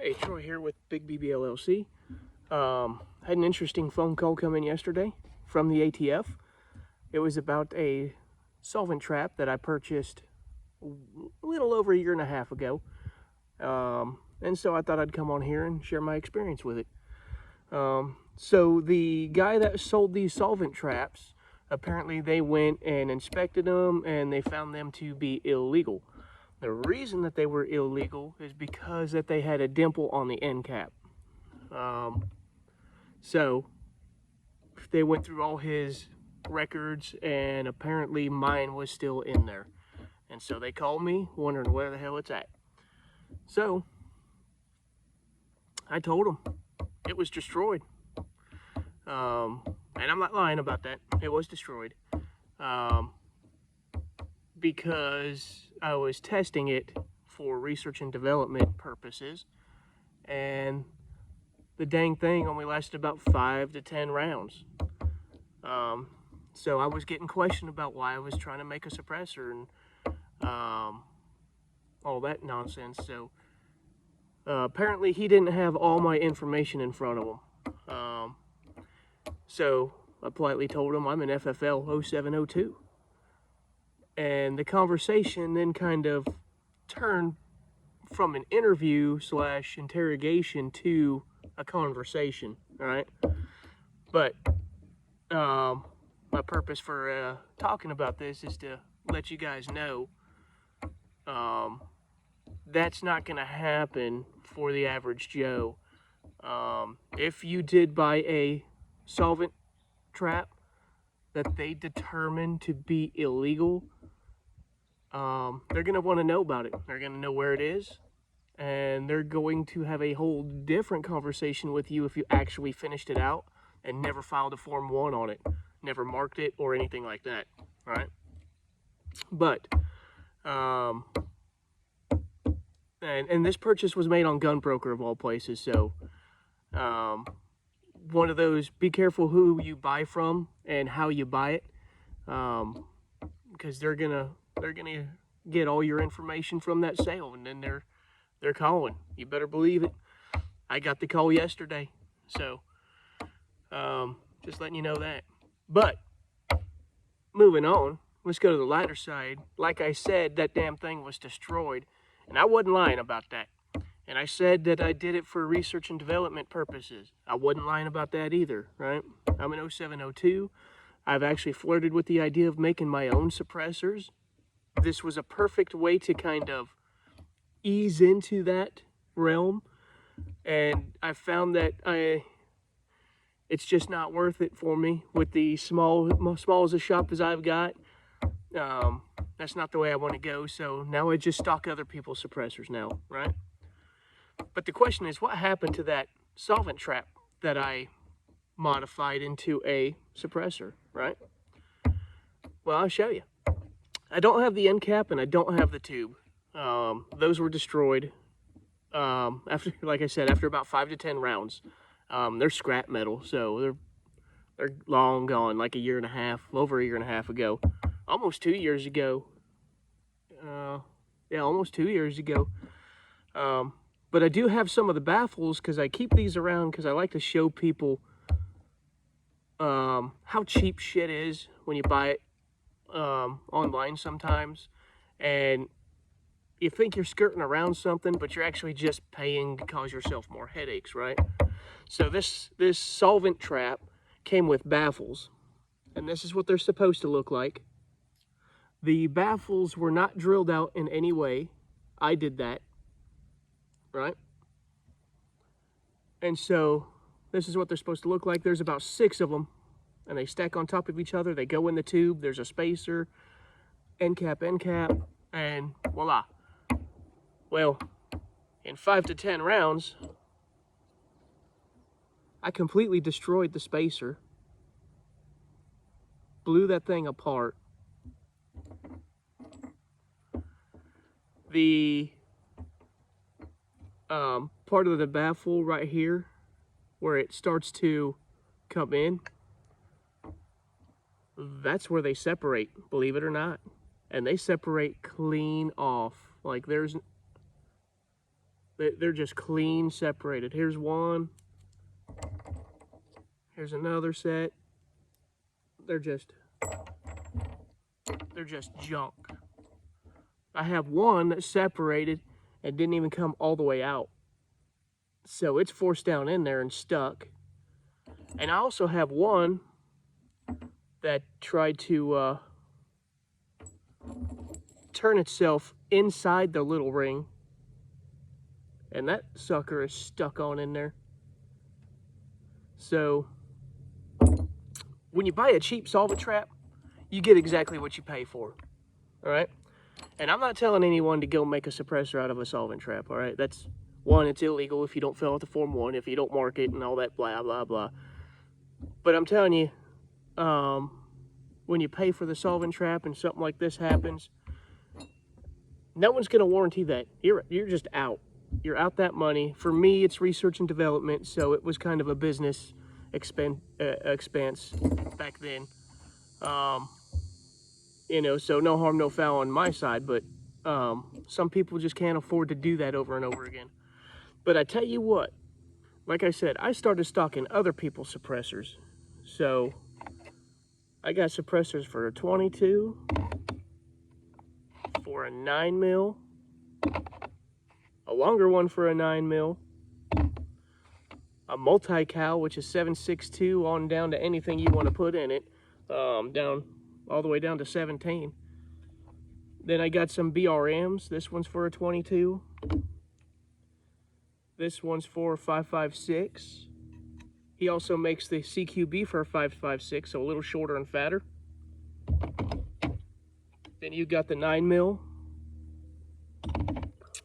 Hey, Troy here with Big BB LLC. Had an interesting phone call come in yesterday from the ATF. It was about a solvent trap that I purchased a little over a year and a half ago. And so I thought I'd come on here and share my experience with it. So the guy that sold these solvent traps, apparently they went and inspected them and they found them to be illegal. The reason that they were illegal is because that they had a dimple on the end cap. So they went through all his records and apparently mine was still in there. And so they called me wondering where the hell it's at. So I told them it was destroyed. And I'm not lying about that. It was destroyed. Because I was testing it for research and development purposes, and the dang thing only lasted about 5 to 10 rounds. So I was getting questioned about why I was trying to make a suppressor and all that nonsense. So apparently he didn't have all my information in front of him. So I politely told him I'm an FFL 0702. And the conversation then kind of turned from an interview / interrogation to a conversation, all right? But my purpose for talking about this is to let you guys know that's not going to happen for the average Joe. If you did buy a solvent trap that they determined to be illegal, they're going to want to know about it. They're going to know where it is, and they're going to have a whole different conversation with you if you actually finished it out and never filed a Form 1 on it, never marked it or anything like that, right? But, and this purchase was made on Gunbroker of all places, so one of those, be careful who you buy from and how you buy it, because they're gonna get all your information from that sale, and then they're calling. You better believe it. I got the call yesterday, so just letting you know that. But moving on, let's go to the lighter side. Like I said, that damn thing was destroyed, and I wasn't lying about that. And I said that I did it for research and development purposes. I wasn't lying about that either, right? I'm an 0702. I've actually flirted with the idea of making my own suppressors. This was a perfect way to kind of ease into that realm. And I found that it's just not worth it for me with the small as a shop as I've got. That's not the way I want to go. So now I just stock other people's suppressors now, right? But the question is, what happened to that solvent trap that I modified into a suppressor, right? Well, I'll show you. I don't have the end cap and I don't have the tube. Those were destroyed after, like I said, after about 5 to 10 rounds. They're scrap metal, so they're long gone, like over a year and a half ago, almost 2 years ago. Yeah, almost 2 years ago. But I do have some of the baffles because I keep these around because I like to show people how cheap shit is when you buy it online sometimes. And you think you're skirting around something, but you're actually just paying to cause yourself more headaches, right? So this solvent trap came with baffles, and this is what they're supposed to look like. The baffles were not drilled out in any way. I did that. Right? And so this is what they're supposed to look like. There's about 6 of them, and they stack on top of each other. They go in the tube. There's a spacer, end cap, and voila. Well, in 5 to 10 rounds, I completely destroyed the spacer, blew that thing apart. The part of the baffle right here where it starts to come in, that's where they separate, believe it or not. And they separate clean off. Like there's They're just clean separated. Here's one. Here's another set. They're just junk. I have one that's separated and didn't even come all the way out. So it's forced down in there and stuck. And I also have one that tried to turn itself inside the little ring. And that sucker is stuck on in there. So when you buy a cheap solvent trap, you get exactly what you pay for. All right? And I'm not telling anyone to go make a suppressor out of a solvent trap, all right? That's, one, it's illegal if you don't fill out the Form 1, if you don't mark it and all that blah, blah, blah. But I'm telling you, when you pay for the solvent trap and something like this happens, no one's going to warranty that. You're just out. You're out that money. For me, it's research and development, so it was kind of a business expense back then. You know, so no harm, no foul on my side, but some people just can't afford to do that over and over again. But I tell you what, like I said, I started stocking other people's suppressors. So I got suppressors for a 22, for a 9 mil, a longer one for a 9 mil, a multi-cal, which is 7.62 on down to anything you want to put in it, down all the way down to 17. Then I got some BRMs. This one's for a 22. This one's for a 5.56. He also makes the CQB for a 5.56, so a little shorter and fatter. Then you got the 9 mil.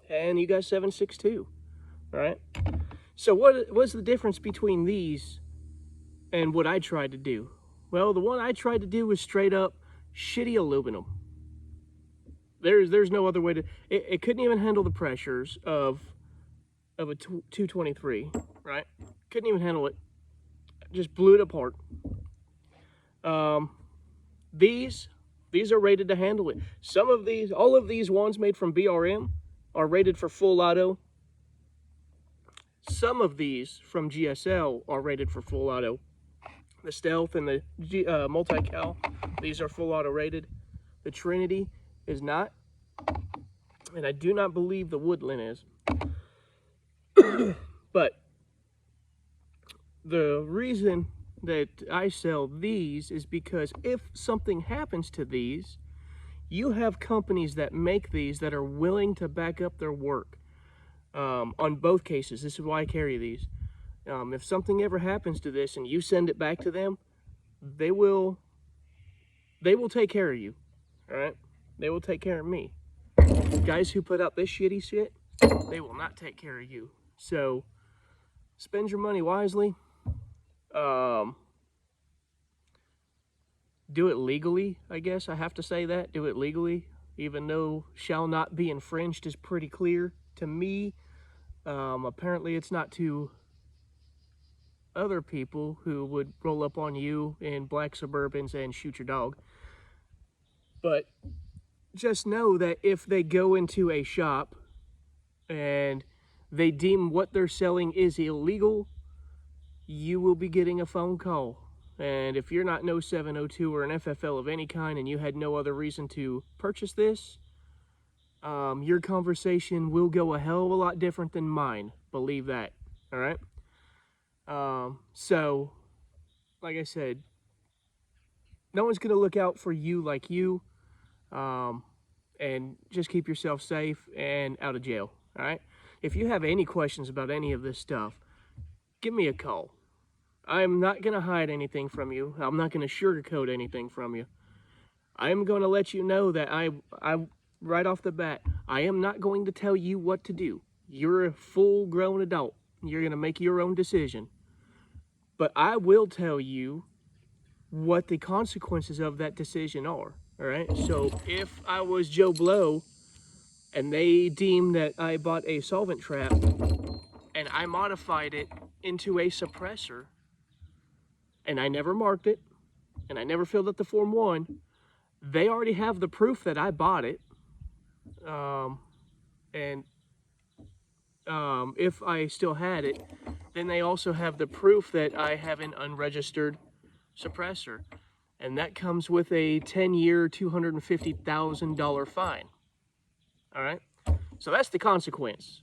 And you got 7.62. All right. So what's the difference between these and what I tried to do? Well, the one I tried to do was straight up shitty aluminum. There's no other way to... It couldn't even handle the pressures of a 223, right? Couldn't even handle it. Just blew it apart. These are rated to handle it. Some of these, all of these ones made from BRM are rated for full auto. Some of these from GSL are rated for full auto. The Stealth and the multi-cal, these are full auto rated. The Trinity is not, and I do not believe the Woodland is. But the reason that I sell these is because if something happens to these, you have companies that make these that are willing to back up their work. On both cases, this is why I carry these. If something ever happens to this and you send it back to them, they will take care of you, all right? They will take care of me. Guys who put out this shitty shit, they will not take care of you. So, spend your money wisely. Do it legally, I guess. I have to say that. Do it legally, even though shall not be infringed is pretty clear to me. Apparently it's not to other people who would roll up on you in black Suburbans and shoot your dog. But just know that if they go into a shop and they deem what they're selling is illegal, you will be getting a phone call. And if you're not no 702 or an FFL of any kind and you had no other reason to purchase this, your conversation will go a hell of a lot different than mine. Believe that. All right? So, like I said, no one's going to look out for you like you. And just keep yourself safe and out of jail. All right? If you have any questions about any of this stuff, give me a call. I'm not going to hide anything from you. I'm not going to sugarcoat anything from you. I'm going to let you know that I right off the bat, I am not going to tell you what to do. You're a full-grown adult. You're going to make your own decision. But I will tell you what the consequences of that decision are. All right? So if I was Joe Blow and they deemed that I bought a solvent trap and I modified it into a suppressor, and I never marked it, and I never filled out the Form 1, they already have the proof that I bought it. And if I still had it, then they also have the proof that I have an unregistered suppressor. And that comes with a 10-year, $250,000 fine. All right? So that's the consequence.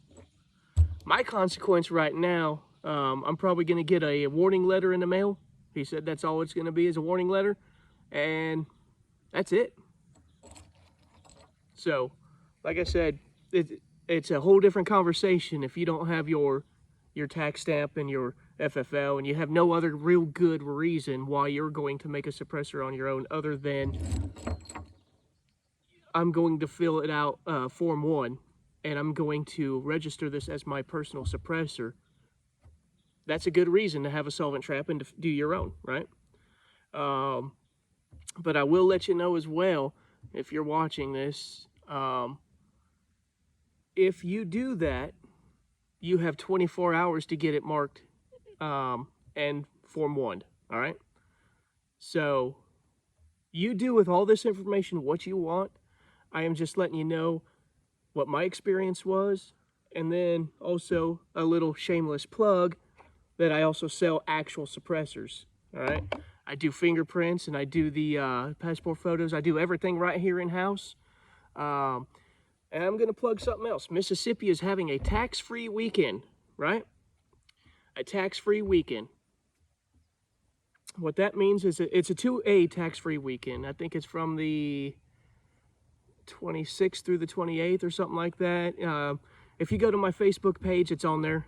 My consequence right now, I'm probably going to get a warning letter in the mail. He said that's all it's going to be, is a warning letter. And that's it. So, like I said, it's a whole different conversation if you don't have your tax stamp and your FFL, and you have no other real good reason why you're going to make a suppressor on your own other than I'm going to fill it out, Form 1, and I'm going to register this as my personal suppressor. That's a good reason to have a solvent trap and to do your own, right? But I will let you know as well, if you're watching this, if you do that, you have 24 hours to get it marked and Form 1, all right? So you do with all this information what you want. I am just letting you know what my experience was, and then also a little shameless plug that I also sell actual suppressors, all right? I do fingerprints, and I do the passport photos. I do everything right here in-house. And I'm going to plug something else. Mississippi is having a tax-free weekend, right? A tax-free weekend. What that means is it's a 2A tax-free weekend. I think it's from the 26th through the 28th or something like that. If you go to my Facebook page, it's on there.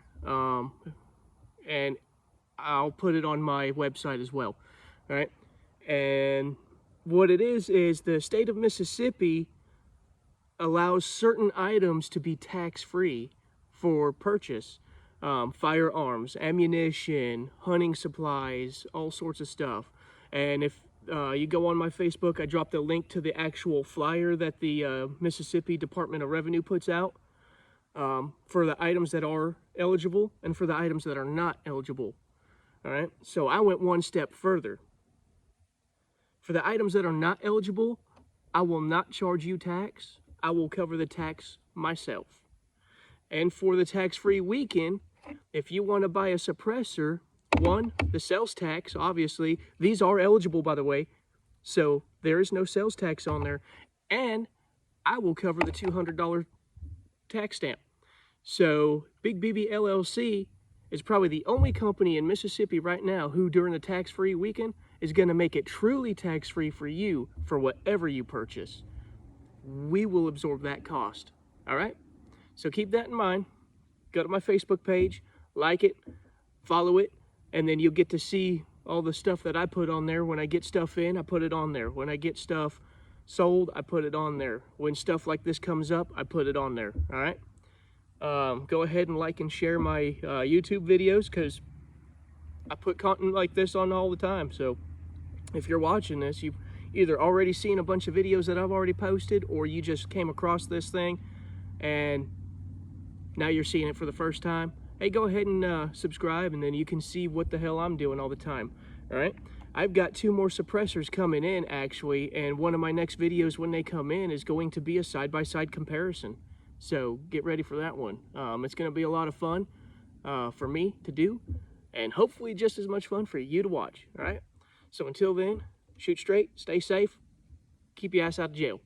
And I'll put it on my website as well, right? And what it is the state of Mississippi allows certain items to be tax-free for purchase. Firearms, ammunition, hunting supplies, all sorts of stuff. And if you go on my Facebook, I dropped a link to the actual flyer that the Mississippi Department of Revenue puts out for the items that are eligible and for the items that are not eligible. All right, so I went one step further. For the items that are not eligible, I will not charge you tax. I will cover the tax myself. And for the tax-free weekend, if you want to buy a suppressor, one, the sales tax, obviously, these are eligible, by the way, so there is no sales tax on there, and I will cover the $200 tax stamp. So Big BB LLC is probably the only company in Mississippi right now who, during the tax-free weekend, is going to make it truly tax-free for you for whatever you purchase. We will absorb that cost, all right? So keep that in mind. Go to my Facebook page, like it, follow it, and then you'll get to see all the stuff that I put on there. When I get stuff in, I put it on there. When I get stuff sold, I put it on there. When stuff like this comes up, I put it on there, all right? Go ahead and like and share my YouTube videos, because I put content like this on all the time. So if you're watching this, you've either already seen a bunch of videos that I've already posted, or you just came across this thing and now you're seeing it for the first time. Hey, go ahead and subscribe, and then you can see what the hell I'm doing all the time. All right, I've got 2 more suppressors coming in actually, and one of my next videos when they come in is going to be a side-by-side comparison. So get ready for that one. It's going to be a lot of fun for me to do, and hopefully just as much fun for you to watch. All right, so until then, shoot straight, stay safe, keep your ass out of jail.